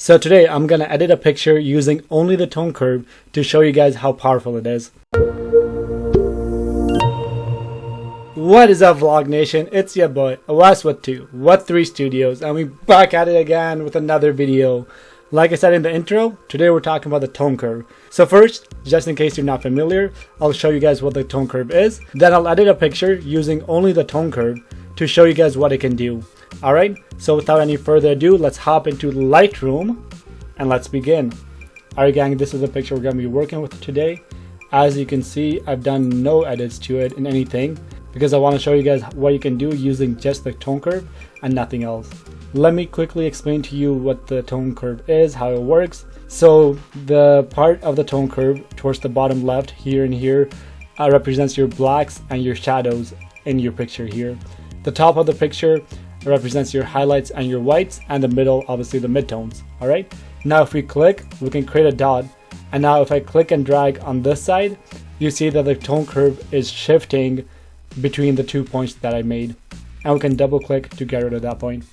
So today I'm going to edit a picture using only the tone curve to show you guys how powerful it is. What is up, Vlog Nation? It's your boy Awais Wattoo, Wattoo Studios, and we're back at it again with another video. Like I said in the intro, today we're talking about the tone curve. So first, just in case you're not familiar, I'll show you guys what the tone curve is. Then I'll edit a picture using only the tone curve to show you guys what it can do. Alright, so without any further ado, let's hop into Lightroom and let's begin. Alright gang, this is the picture we're going to be working with today. As you can see, I've done no edits to it in anything because I want to show you guys what you can do using just the tone curve and nothing else. Let me quickly explain to you what the tone curve is, how it works. So the part of the tone curve towards the bottom left here and here represents your blacks and your shadows in your picture here. The top of the picture represents your highlights and your whites, and the middle obviously the midtones. Alright, now if we click, we can create a dot, and now if I click and drag on this side, you see that the tone curve is shifting between the 2 points that I made, and we can double click to get rid of that point.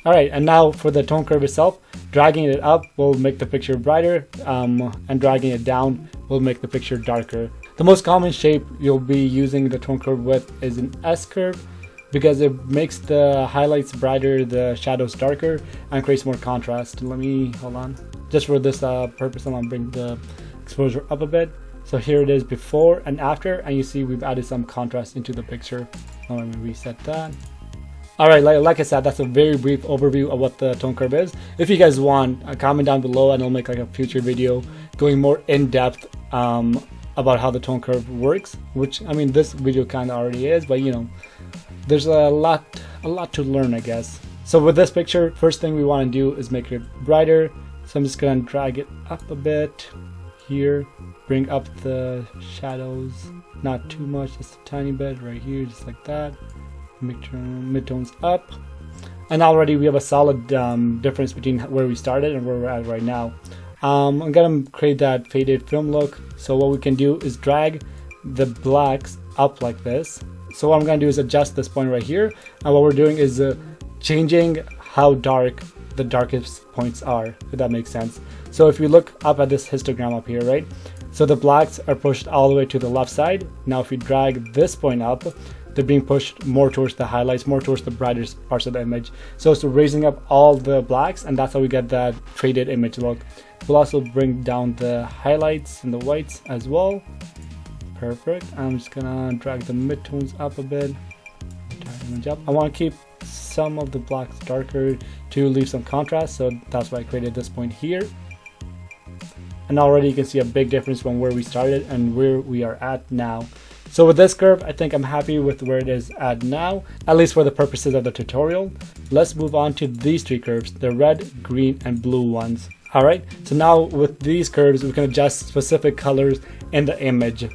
Alright, and now for the tone curve itself, dragging it up will make the picture brighter, and dragging it down will make the picture darker. The most common shape you'll be using the tone curve with is an S curve, because it makes the highlights brighter, the shadows darker, and creates more contrast. Let me, hold on. Just for this purpose, I'm gonna bring the exposure up a bit. So here it is before and after, and you see we've added some contrast into the picture. Let me reset that. Alright, like I said, that's a very brief overview of what the tone curve is. If you guys want, comment down below and I'll make like a future video going more in depth about how the tone curve works, which, I mean, this video kind of already is, but you know, there's a lot to learn, I guess. So with this picture, first thing we want to do is make it brighter. So I'm just going to drag it up a bit here, bring up the shadows, not too much, just a tiny bit right here, just like that. Make sure midtones up. And already we have a solid difference between where we started and where we're at right now. I'm going to create that faded film look. So what we can do is drag the blacks up like this. So what I'm going to do is adjust this point right here, and what we're doing is changing how dark the darkest points are, if that makes sense. So if you look up at this histogram up here, right, so the blacks are pushed all the way to the left side. Now if you drag this point up, they're being pushed more towards the highlights, more towards the brightest parts of the image. So it's raising up all the blacks, and that's how we get that faded image look. We'll also bring down the highlights and the whites as well. Perfect. I'm just gonna drag the midtones up a bit. I want to keep some of the blacks darker to leave some contrast, so that's why I created this point here. And already you can see a big difference from where we started and where we are at now. So with this curve, I think I'm happy with where it is at now, at least for the purposes of the tutorial. Let's move on to these three curves, the red, green, and blue ones. Alright, so now with these curves, we can adjust specific colors in the image.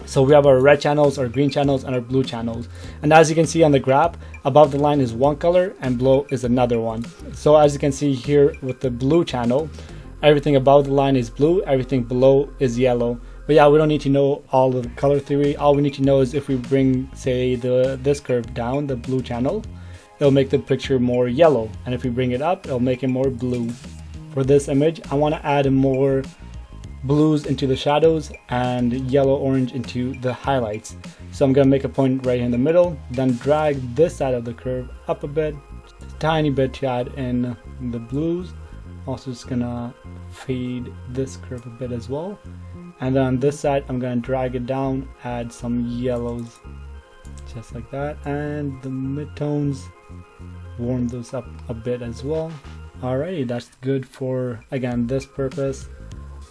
So we have our red channels, our green channels, and our blue channels. And as you can see on the graph, above the line is one color and below is another one. So as you can see here with the blue channel, everything above the line is blue, everything below is yellow. But yeah, we don't need to know all of the color theory. All we need to know is if we bring, say, this curve down, the blue channel, it'll make the picture more yellow. And if we bring it up, it'll make it more blue. For this image, I want to add more blues into the shadows and yellow orange into the highlights. So I'm going to make a point right in the middle, then drag this side of the curve up a bit, a tiny bit to add in the blues. Also just going to fade this curve a bit as well. And then on this side, I'm going to drag it down, add some yellows, just like that. And the midtones, warm those up a bit as well. Alrighty, that's good for, again, this purpose.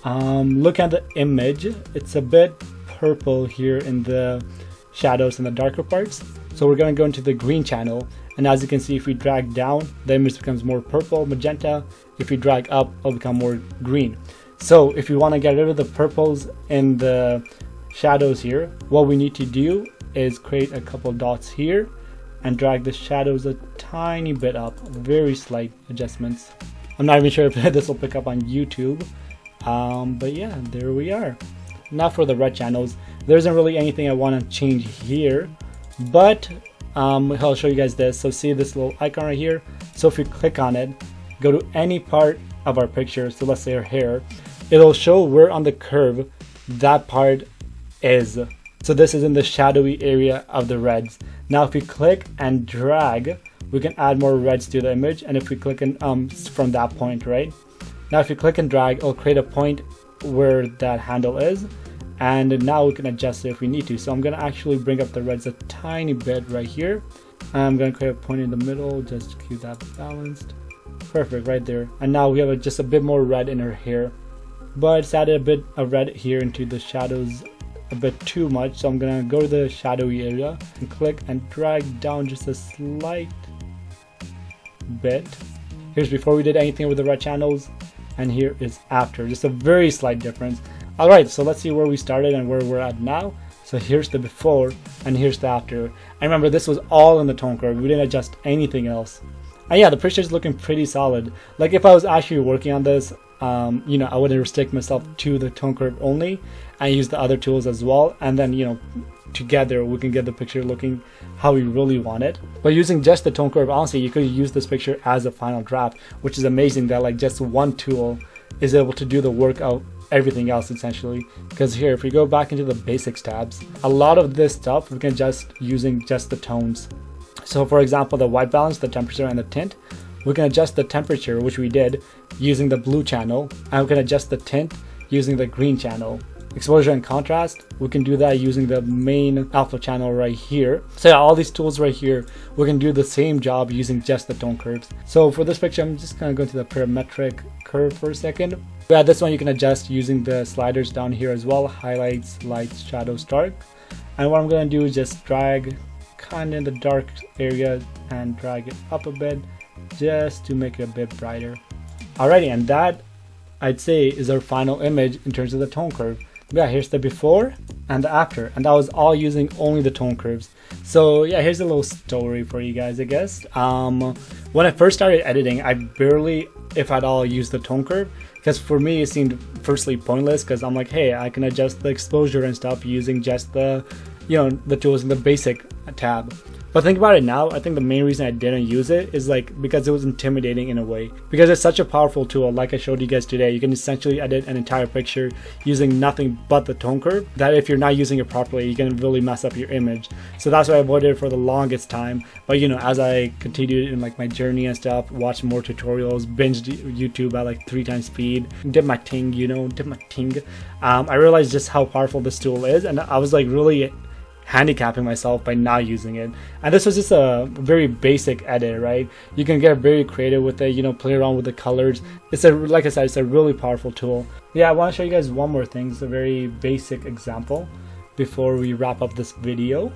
Look at the image, it's a bit purple here in the shadows and the darker parts. So we're going to go into the green channel, and as you can see, if we drag down, the image becomes more purple, magenta. If we drag up, it'll become more green. So if you want to get rid of the purples in the shadows here, what we need to do is create a couple dots here and drag the shadows a tiny bit up, very slight adjustments. I'm not even sure if this will pick up on YouTube. But yeah, there we are. Now for the red channels, there isn't really anything I want to change here, but I'll show you guys this. So see this little icon right here? So if you click on it, go to any part of our picture, so let's say our hair, it'll show where on the curve that part is. So this is in the shadowy area of the reds. Now if we click and drag, we can add more reds to the image, and if we click and from that point, right? Now if you click and drag, it'll create a point where that handle is, and now we can adjust it if we need to. So I'm gonna actually bring up the reds a tiny bit right here. I'm gonna create a point in the middle just to keep that balanced. Perfect, right there. And now we have just a bit more red in her hair, but it's added a bit of red here into the shadows a bit too much. So I'm gonna go to the shadowy area and click and drag down just a slight bit. Here's before we did anything with the red channels, and here is after, just a very slight difference. All right, so let's see where we started and where we're at now. So here's the before and here's the after. And remember, this was all in the tone curve. We didn't adjust anything else. And yeah, the picture is looking pretty solid. Like if I was actually working on this, you know, I wouldn't restrict myself to the tone curve only and use the other tools as well. And then, you know, together we can get the picture looking how we really want it. But using just the tone curve, honestly, you could use this picture as a final draft, which is amazing that like just one tool is able to do the work of everything else essentially. Because here, if we go back into the basics tabs, a lot of this stuff we can just using just the tones. So for example, the white balance, the temperature, and the tint, we can adjust the temperature, which we did using the blue channel, and we can adjust the tint using the green channel. Exposure and contrast, we can do that using the main alpha channel right here. So yeah, all these tools right here, we can do the same job using just the tone curves. So for this picture, I'm just gonna go to the parametric curve for a second. Yeah, this one you can adjust using the sliders down here as well, highlights, lights, shadows, dark. And what I'm gonna do is just drag kind of in the dark area and drag it up a bit just to make it a bit brighter. Alrighty, and that I'd say is our final image in terms of the tone curve. Yeah, here's the before and the after, and that was all using only the tone curves. So yeah, here's a little story for you guys, I guess. When I first started editing, I barely, if at all, used the tone curve, because for me it seemed firstly pointless, because I'm like, hey, I can adjust the exposure and stuff using just the, you know, the tools in the basic tab. But think about it now, I think the main reason I didn't use it is like because it was intimidating in a way. Because it's such a powerful tool, like I showed you guys today, you can essentially edit an entire picture using nothing but the tone curve, that if you're not using it properly, you can really mess up your image. So that's why I avoided it for the longest time. But you know, as I continued in like my journey and stuff, watched more tutorials, binged YouTube at like 3 times speed, did my ting, you know, I realized just how powerful this tool is, and I was like really handicapping myself by not using it. And this was just a very basic edit, right? You can get very creative with it, you know, play around with the colors. It's a, like I said, it's a really powerful tool. Yeah, I want to show you guys one more thing. It's a very basic example before we wrap up this video.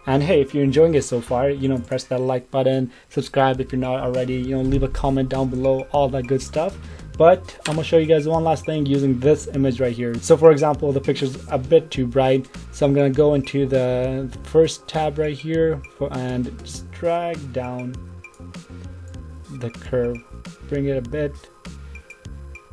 And hey, if you're enjoying it so far, you know, press that like button, subscribe if you're not already, you know, leave a comment down below, all that good stuff. But I'm gonna show you guys one last thing using this image right here. So for example, the picture's a bit too bright, so I'm gonna go into the first tab right here and just drag down the curve, bring it a bit,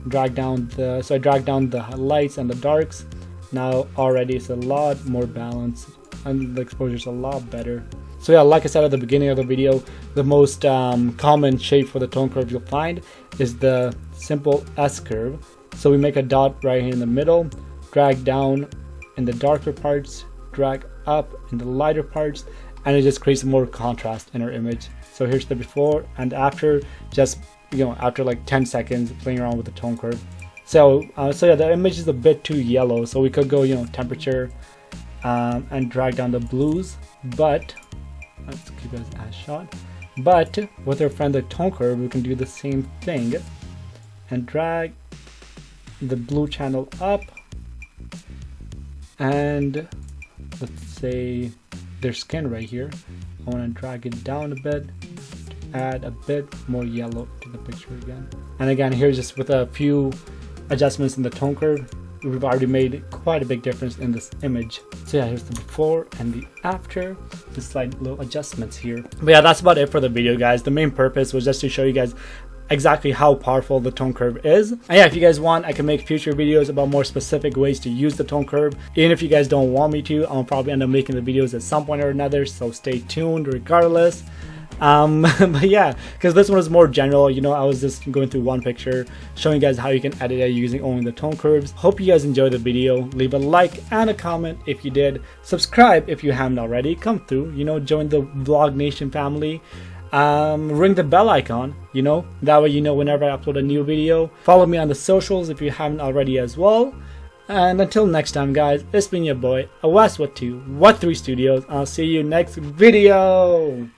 drag down the, so I drag down the lights and the darks. Now already it's a lot more balanced and the exposure's a lot better. So yeah, like I said at the beginning of the video, the most common shape for the tone curve you'll find is the simple S curve. So we make a dot right here in the middle, drag down in the darker parts, drag up in the lighter parts, and it just creates more contrast in our image. So here's the before and after, just, you know, after like 10 seconds playing around with the tone curve. So yeah, the image is a bit too yellow, so we could go, you know, temperature and drag down the blues, but let's keep it as shot. But with our friend the tone curve, we can do the same thing and drag the blue channel up, and let's say their skin right here, I want to drag it down a bit to add a bit more yellow to the picture again. And again, here just with a few adjustments in the tone curve, we've already made quite a big difference in this image. So yeah, here's the before and the after, the slight little adjustments here. But yeah, that's about it for the video, guys. The main purpose was just to show you guys exactly how powerful the tone curve is. And yeah, if you guys want, I can make future videos about more specific ways to use the tone curve. Even if you guys don't want me to, I'll probably end up making the videos at some point or another, so stay tuned regardless. But yeah, because this one is more general, you know, I was just going through one picture showing you guys how you can edit it using only the tone curves. Hope you guys enjoyed the video. Leave a like and a comment if you did. Subscribe if you haven't already. Come through, you know, join the Vlog Nation family. Ring the bell icon, you know, that way you know whenever I upload a new video. Follow me on the socials if you haven't already as well. And until next time, guys, it's been your boy Awais Wattoo, Wattoo Studios. I'll see you next video.